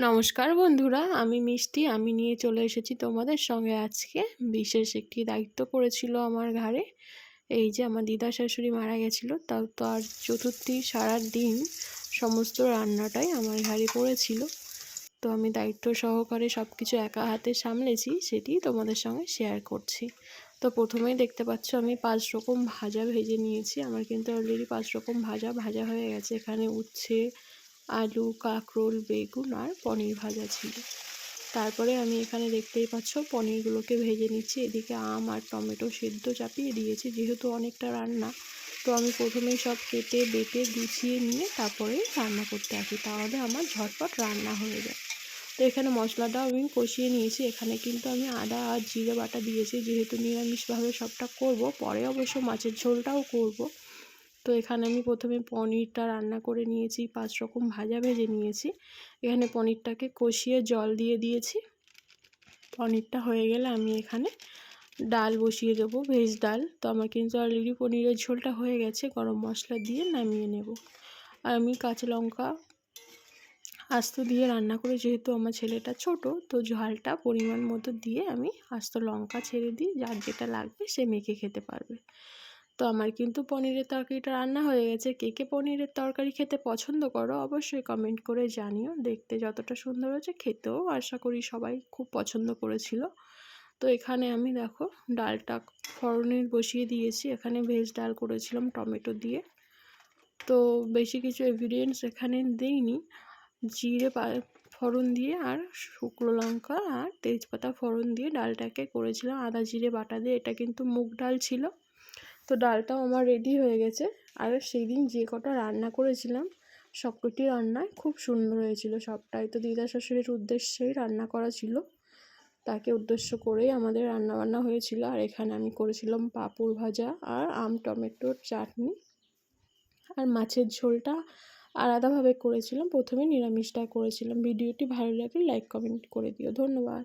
নমস্কার বন্ধুরা, আমি মিষ্টি। আমি নিয়ে চলে এসেছি তোমাদের সঙ্গে আজকে বিশেষ একটি দায়িত্ব পড়েছিল আমার ঘাড়ে। এই যে আমার দিদা শাশুড়ি মারা গেছিলো, তাও তো আর চতুর্থী সারা দিন সমস্ত রান্নাটাই আমার ঘাড়ে পড়েছিল। তো আমি দায়িত্ব সহকারে সব কিছু একা হাতে সামলেছি, সেটি তোমাদের সঙ্গে শেয়ার করছি। তো প্রথমেই দেখতে পাচ্ছ আমি 5 রকম ভাজা ভেজে নিয়েছি। আমার কিন্তু অলরেডি 5 রকম ভাজা হয়ে গেছে। এখানে উচ্ছে, আলু, কাঁকরোল, বেগুন আর পনির ভাজা ছিল। তারপরে আমি এখানে দেখতেই পাচ্ছ পনিরগুলোকে ভেজে নিচ্ছি। এদিকে আম আর টমেটো সেদ্ধ চাপিয়ে দিয়েছি, যেহেতু অনেকটা রান্না। তো আমি প্রথমেই সব কেটে বেটে গুছিয়ে নিয়ে তারপরে রান্না করতে আসি, তাহলে আমার ঝটপট রান্না হয়ে যায়। তো এখানে মশলাটাও আমি কষিয়ে নিয়েছি। এখানে কিন্তু আমি আদা আর জিরে বাটা দিয়েছি, যেহেতু নিরামিষভাবে সবটা করব। পরে অবশ্য মাছের ঝোলটাও করব। তো এখানে আমি প্রথমে পনিরটা রান্না করে নিয়েছি, 5 রকম ভাজা ভেজে নিয়েছি। এখানে পনিরটাকে কষিয়ে জল দিয়ে দিয়েছি। পনিরটা হয়ে গেলে আমি এখানে ডাল বসিয়ে দেবো, ভেজ ডাল। তো আমার কিন্তু অলরেডি পনিরের ঝোলটা হয়ে গেছে, গরম মশলা দিয়ে নামিয়ে নেব। আর আমি কাঁচা লঙ্কা আস্ত দিয়ে রান্না করে, যেহেতু আমার ছেলেটা ছোট, তো ঝালটা পরিমাণ মতো দিয়ে আমি আস্ত লঙ্কা ছেড়ে দিই, যার যেটা লাগবে সে মেখে খেতে পারবে। তো আমার কিন্তু পনিরের তরকারিটা রান্না হয়ে গেছে। কে কে পনিরের তরকারি খেতে পছন্দ করো অবশ্যই কমেন্ট করে জানিও। দেখতে যতটা সুন্দর হয়েছে, খেতেও আশা করি সবাই খুব পছন্দ করেছিল। তো এখানে আমি দেখো ডালটা ফোড়নে বসিয়ে দিয়েছি। এখানে ভেজ ডাল করেছিলাম টমেটো দিয়ে। তো বেশি কিছু ইনগ্রিডিয়েন্টস এখানে দিইনি। জিরে ফোড়ন দিয়ে আর শুকনো লঙ্কা আর তেজপাতা ফোড়ন দিয়ে ডালটাকে করেছিলাম আদা জিরে বাটা দিয়ে। এটা কিন্তু মুগ ডাল ছিল। তো ডালটাও আমার রেডি হয়ে গেছে। আর সেই দিন যে কটা রান্না করেছিলাম সবকটি রান্নায় খুব সুন্দর হয়েছিল। সবটাই তো দিদা শাশুড়ির উদ্দেশ্যেই রান্না করা ছিল, তাকে উদ্দেশ্য করেই আমাদের রান্নাবান্না হয়েছিল। আর এখানে আমি করেছিলাম পাঁপড় ভাজা আর আম টমেটোর চাটনি। আর মাছের ঝোলটা আলাদাভাবে করেছিলাম, প্রথমে নিরামিষটা করেছিলাম। ভিডিওটি ভালো লাগলে লাইক কমেন্ট করে দিও। ধন্যবাদ।